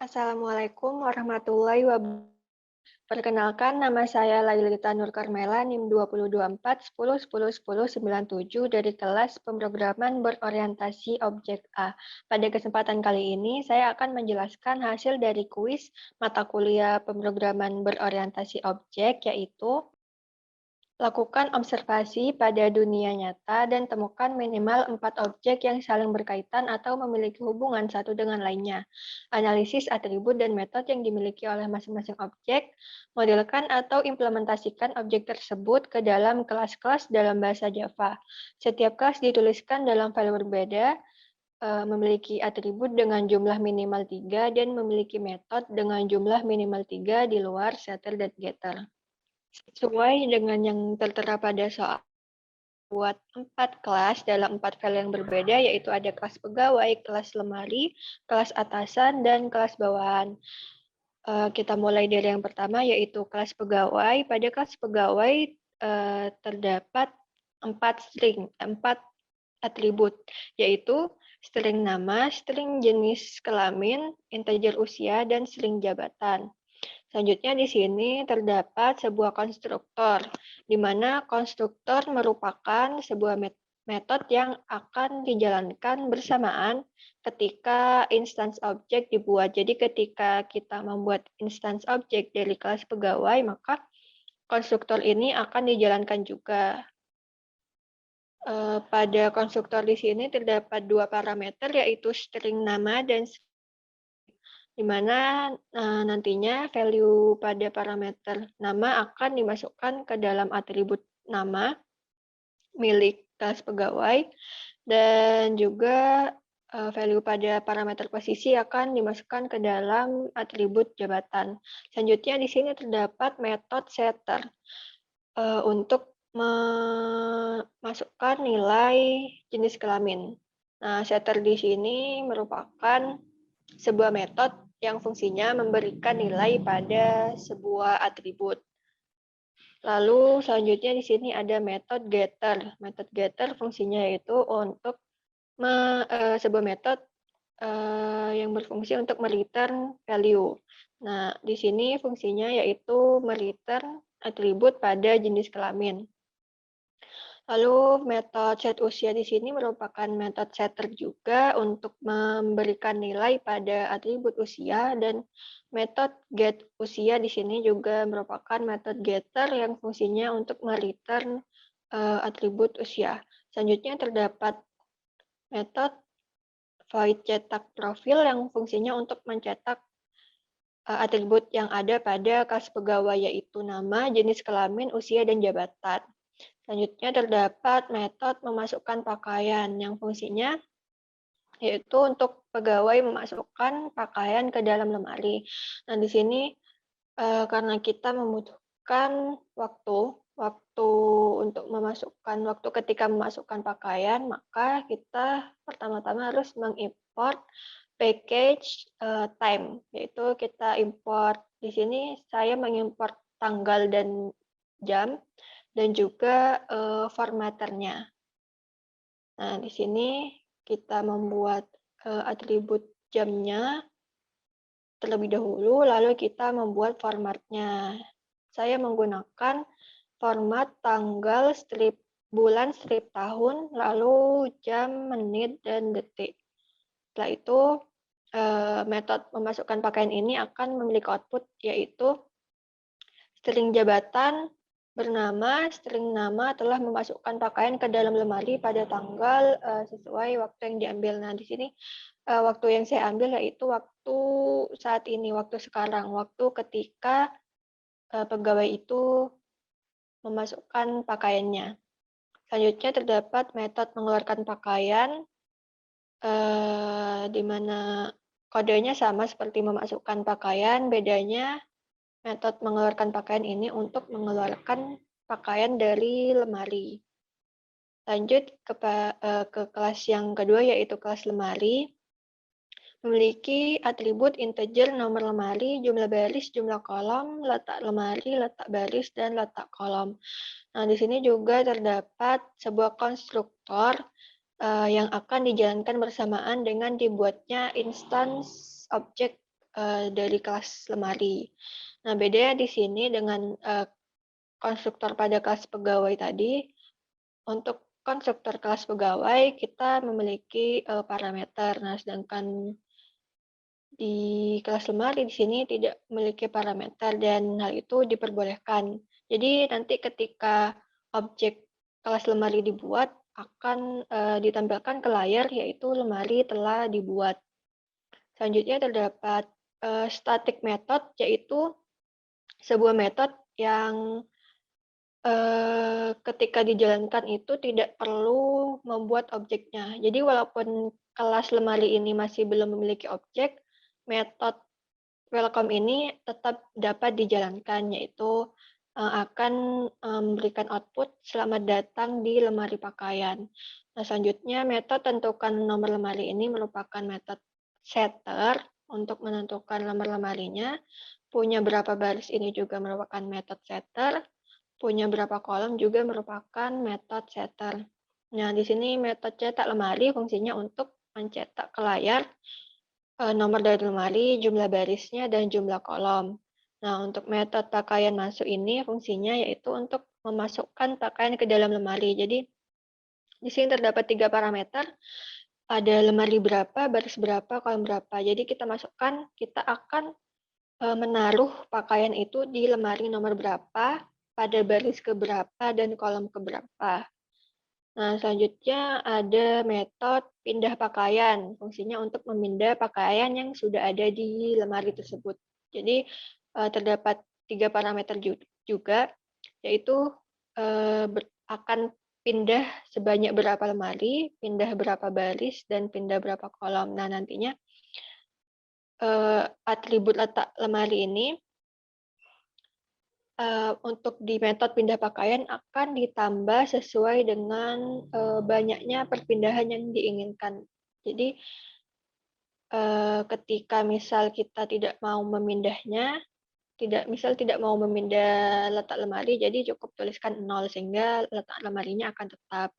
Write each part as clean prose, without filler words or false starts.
Assalamualaikum warahmatullahi wabarakatuh. Perkenalkan, nama saya Lailita Nur Karmela, NIM 2024 10 10 10 97 dari kelas pemrograman berorientasi objek A. Pada kesempatan kali ini, saya akan menjelaskan hasil dari kuis mata kuliah pemrograman berorientasi objek, yaitu lakukan observasi pada dunia nyata dan temukan minimal 4 objek yang saling berkaitan atau memiliki hubungan satu dengan lainnya. Analisis atribut dan metode yang dimiliki oleh masing-masing objek, modelkan atau implementasikan objek tersebut ke dalam kelas-kelas dalam bahasa Java. Setiap kelas dituliskan dalam file berbeda, memiliki atribut dengan jumlah minimal 3 dan memiliki metode dengan jumlah minimal 3 di luar setter dan getter. Sesuai dengan yang tertera pada soal, buat 4 kelas dalam 4 file yang berbeda, yaitu ada kelas pegawai, kelas lemari, kelas atasan, dan kelas bawahan. Kita mulai dari yang pertama, yaitu kelas pegawai. Pada kelas pegawai terdapat 4 atribut, yaitu string nama, string jenis kelamin, integer usia, dan string jabatan. Selanjutnya di sini terdapat sebuah konstruktor, di mana konstruktor merupakan sebuah metode yang akan dijalankan bersamaan ketika instance objek dibuat. Jadi ketika kita membuat instance objek dari kelas pegawai, maka konstruktor ini akan dijalankan juga. Pada konstruktor di sini terdapat 2 parameter, yaitu string nama dan di mana nantinya value pada parameter nama akan dimasukkan ke dalam atribut nama milik kelas pegawai, dan juga value pada parameter posisi akan dimasukkan ke dalam atribut jabatan. Selanjutnya di sini terdapat metode setter untuk memasukkan nilai jenis kelamin. Nah, setter di sini merupakan sebuah metode yang fungsinya memberikan nilai pada sebuah atribut. Lalu selanjutnya di sini ada metode getter. Metode getter fungsinya yaitu untuk sebuah metode yang berfungsi untuk mereturn value. Nah, di sini fungsinya yaitu mereturn atribut pada jenis kelamin. Lalu metode set usia di sini merupakan metode setter juga untuk memberikan nilai pada atribut usia, dan metode get usia di sini juga merupakan metode getter yang fungsinya untuk mereturn atribut usia. Selanjutnya terdapat metode void cetak profil yang fungsinya untuk mencetak atribut yang ada pada kelas pegawai, yaitu nama, jenis kelamin, usia, dan jabatan. Selanjutnya terdapat metode memasukkan pakaian yang fungsinya yaitu untuk pegawai memasukkan pakaian ke dalam lemari. Nah, di sini karena kita membutuhkan waktu untuk waktu ketika memasukkan pakaian, maka kita pertama-tama harus mengimport package time, yaitu kita import. Di sini saya mengimport tanggal dan jam, dan juga formatternya. Nah, di sini kita membuat atribut jamnya terlebih dahulu, lalu kita membuat formatnya. Saya menggunakan format tanggal, strip bulan, strip tahun, lalu jam, menit, dan detik. Setelah itu, metode memasukkan pakaian ini akan memiliki output, yaitu string jabatan bernama string nama telah memasukkan pakaian ke dalam lemari pada tanggal sesuai waktu yang diambil. Nah, di sini waktu yang saya ambil yaitu waktu saat ini, waktu sekarang, waktu ketika pegawai itu memasukkan pakaiannya. Selanjutnya terdapat metode mengeluarkan pakaian, di mana kodenya sama seperti memasukkan pakaian, bedanya metode mengeluarkan pakaian ini untuk mengeluarkan pakaian dari lemari. Lanjut ke kelas yang kedua, yaitu kelas lemari. Memiliki atribut integer, nomor lemari, jumlah baris, jumlah kolom, letak lemari, letak baris, dan letak kolom. Nah, di sini juga terdapat sebuah konstruktor yang akan dijalankan bersamaan dengan dibuatnya instance objek dari kelas lemari. Nah, bedanya di sini dengan konstruktor pada kelas pegawai tadi, untuk konstruktor kelas pegawai kita memiliki parameter. Nah, sedangkan di kelas lemari di sini tidak memiliki parameter dan hal itu diperbolehkan. Jadi nanti ketika objek kelas lemari dibuat akan ditampilkan ke layar yaitu lemari telah dibuat. Selanjutnya terdapat static method yaitu sebuah metode yang ketika dijalankan itu tidak perlu membuat objeknya. Jadi walaupun kelas lemari ini masih belum memiliki objek, metode welcome ini tetap dapat dijalankan, yaitu akan memberikan output selamat datang di lemari pakaian. Nah, selanjutnya metode tentukan nomor lemari ini merupakan metode setter untuk menentukan nomor lemarinya. Punya berapa baris ini juga merupakan metode setter. Punya berapa kolom juga merupakan metode setter. Nah, di sini metode cetak lemari fungsinya untuk mencetak ke layar nomor dari lemari, jumlah barisnya, dan jumlah kolom. Nah, untuk metode pakaian masuk ini fungsinya yaitu untuk memasukkan pakaian ke dalam lemari. Jadi, di sini terdapat 3 parameter, ada lemari berapa, baris berapa, kolom berapa. Jadi, kita masukkan, kita akan menaruh pakaian itu di lemari nomor berapa, pada baris keberapa, dan kolom keberapa. Nah, selanjutnya ada metode pindah pakaian. Fungsinya untuk memindah pakaian yang sudah ada di lemari tersebut. Jadi, terdapat 3 parameter juga, yaitu akan pindah sebanyak berapa lemari, pindah berapa baris, dan pindah berapa kolom. Nah, nantinya atribut letak lemari ini untuk di metode pindah pakaian akan ditambah sesuai dengan banyaknya perpindahan yang diinginkan. Jadi ketika misal kita tidak mau memindahnya, tidak mau memindah letak lemari, jadi cukup tuliskan 0 sehingga letak lemarinya akan tetap.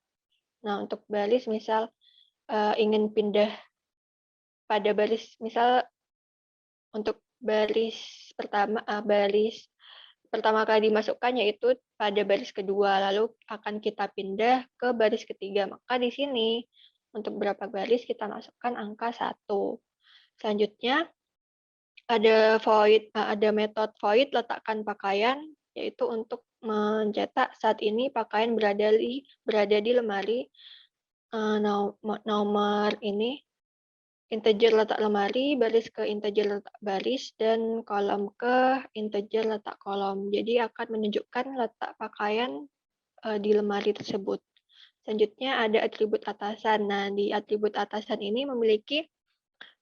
Nah, untuk baris misal ingin pindah pada baris, misal untuk baris pertama kali dimasukkan yaitu pada baris kedua, lalu akan kita pindah ke baris ketiga. Maka di sini untuk berapa baris kita masukkan angka 1. Selanjutnya ada metode void letakkan pakaian, yaitu untuk mencetak saat ini pakaian berada di lemari nomor ini, integer letak lemari, baris ke integer letak baris, dan kolom ke integer letak kolom. Jadi akan menunjukkan letak pakaian di lemari tersebut. Selanjutnya ada atribut atasan. Nah, di atribut atasan ini memiliki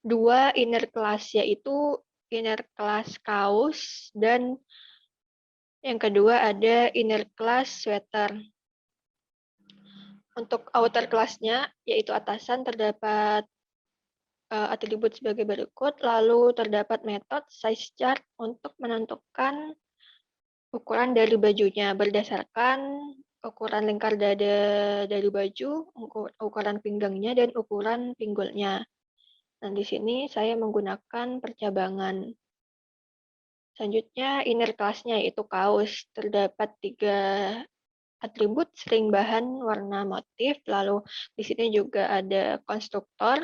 2 inner class, yaitu inner class kaos dan yang kedua ada inner class sweater. Untuk outer class-nya, yaitu atasan, terdapat atribut sebagai berikut, lalu terdapat metode size chart untuk menentukan ukuran dari bajunya berdasarkan ukuran lingkar dada dari baju, ukuran pinggangnya, dan ukuran pinggulnya. Nah, di sini saya menggunakan percabangan. Selanjutnya, inner class-nya yaitu kaos. Terdapat 3 atribut, string bahan, warna, motif. Lalu di sini juga ada konstruktor.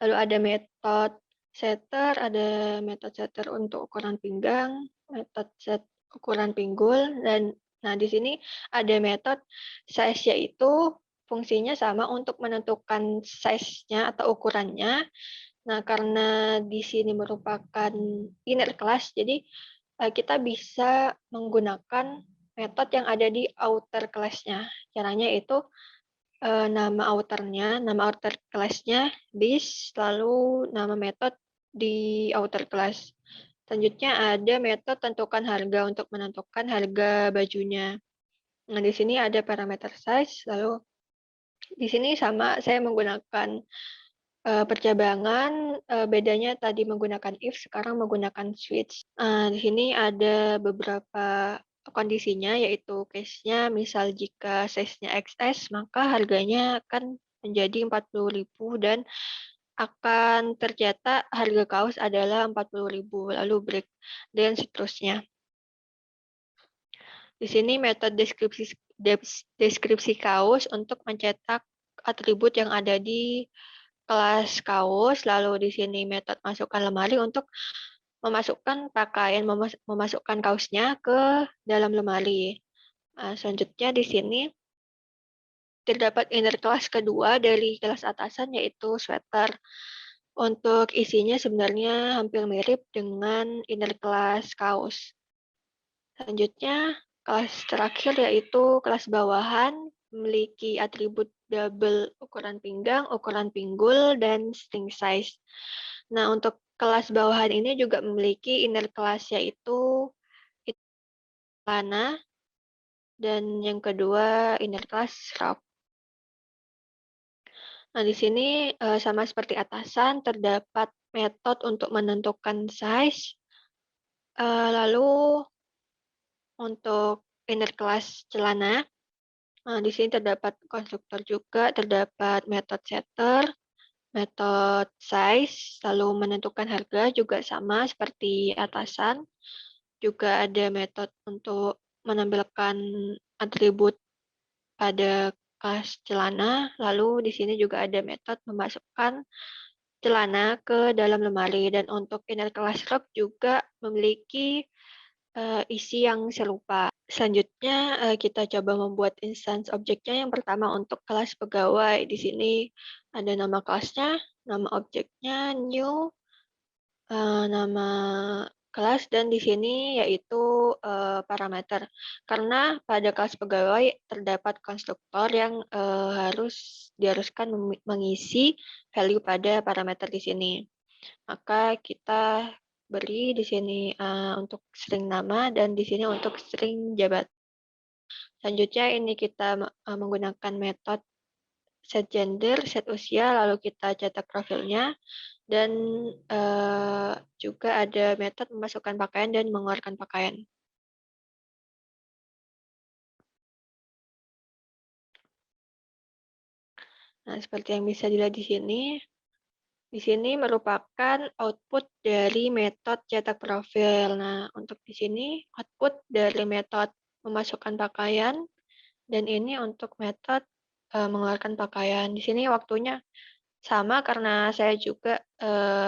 Lalu ada metode setter untuk ukuran pinggang, metode set ukuran pinggul, dan nah di sini ada metode size, yaitu fungsinya sama untuk menentukan size-nya atau ukurannya. Nah, karena di sini merupakan inner class, jadi kita bisa menggunakan metode yang ada di outer class-nya. Caranya itu nama outer class-nya this, lalu nama metode di outer class. Selanjutnya ada metode tentukan harga untuk menentukan harga bajunya. Nah, di sini ada parameter size, lalu di sini sama saya menggunakan percabangan, bedanya tadi menggunakan if, sekarang menggunakan switch. Di sini ada beberapa kondisinya, yaitu case-nya, misal jika size-nya XS, maka harganya akan menjadi 40.000 dan akan tercetak harga kaos adalah 40.000, lalu break, dan seterusnya. Di sini metode deskripsi kaos untuk mencetak atribut yang ada di kelas kaos, lalu di sini metode masukkan lemari untuk memasukkan pakaian, memasukkan kaosnya ke dalam lemari. Nah, selanjutnya di sini terdapat inner class kedua dari kelas atasan, yaitu sweater. Untuk isinya sebenarnya hampir mirip dengan inner class kaos. Selanjutnya, kelas terakhir yaitu kelas bawahan, memiliki atribut double ukuran pinggang, ukuran pinggul, dan string size. Nah, untuk kelas bawahan ini juga memiliki inner class, yaitu celana, dan yang kedua inner class rok. Nah, di sini sama seperti atasan, terdapat metode untuk menentukan size. Lalu untuk inner class celana, di sini terdapat konstruktor juga, terdapat metode setter, metode size, lalu menentukan harga juga sama seperti atasan. Juga ada metode untuk menampilkan atribut pada kelas celana, lalu di sini juga ada metode memasukkan celana ke dalam lemari, dan untuk inner class rok juga memiliki isi yang serupa. Selanjutnya kita coba membuat instance objeknya. Yang pertama untuk kelas pegawai. Di sini ada nama kelasnya, nama objeknya, new, nama kelas, dan di sini yaitu parameter. Karena pada kelas pegawai terdapat konstruktor yang diharuskan mengisi value pada parameter di sini. Maka kita beri di sini untuk string nama, dan di sini untuk string jabatan. Selanjutnya ini kita menggunakan metode set gender, set usia, lalu kita cetak profilnya, dan juga ada metode memasukkan pakaian dan mengeluarkan pakaian. Nah, seperti yang bisa dilihat di sini. Di sini merupakan output dari metode cetak profil. Nah, untuk di sini output dari metode memasukkan pakaian, dan ini untuk metode mengeluarkan pakaian. Di sini waktunya sama karena saya juga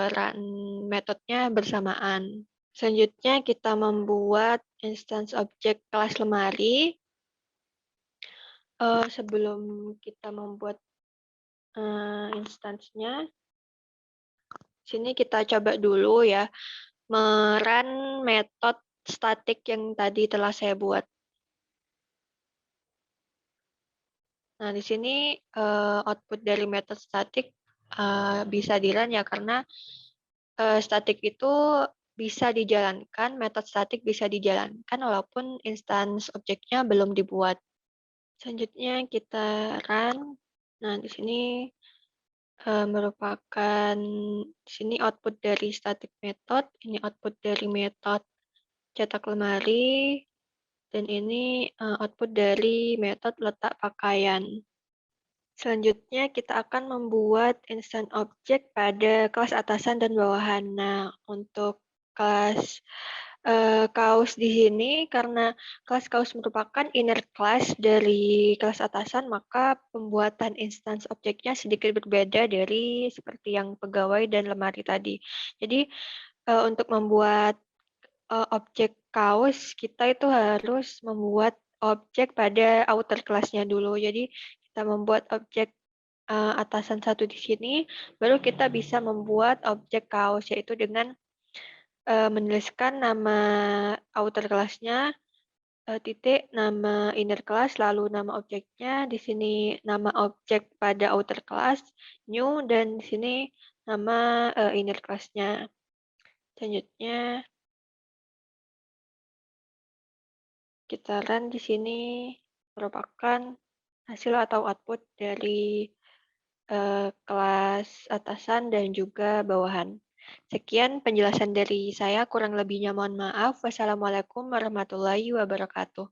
run metodenya bersamaan. Selanjutnya kita membuat instance objek kelas lemari. Sebelum kita membuat instance-nya, sini kita coba dulu ya merun metode static yang tadi telah saya buat. Nah, di sini output dari metode static bisa di-run ya, karena static itu bisa dijalankan, metode static bisa dijalankan walaupun instance objeknya belum dibuat. Selanjutnya kita run. Nah, di sini merupakan di sini output dari static method, ini output dari metode cetak lemari, dan ini output dari metode letak pakaian. Selanjutnya kita akan membuat instance objek pada kelas atasan dan bawahan. Nah, untuk kelas kaos di sini, karena kelas kaos merupakan inner class dari kelas atasan, maka pembuatan instance objeknya sedikit berbeda dari seperti yang pegawai dan lemari tadi. Jadi untuk membuat objek kaos, kita itu harus membuat objek pada outer class-nya dulu. Jadi kita membuat objek atasan satu di sini, baru kita bisa membuat objek kaos, yaitu dengan menuliskan nama outer class-nya, titik, nama inner class, lalu nama objeknya, di sini nama objek pada outer class, new, dan di sini nama inner class-nya. Selanjutnya kita run di sini, merupakan hasil atau output dari kelas atasan dan juga bawahan. Sekian penjelasan dari saya, kurang lebihnya mohon maaf. Wassalamualaikum warahmatullahi wabarakatuh.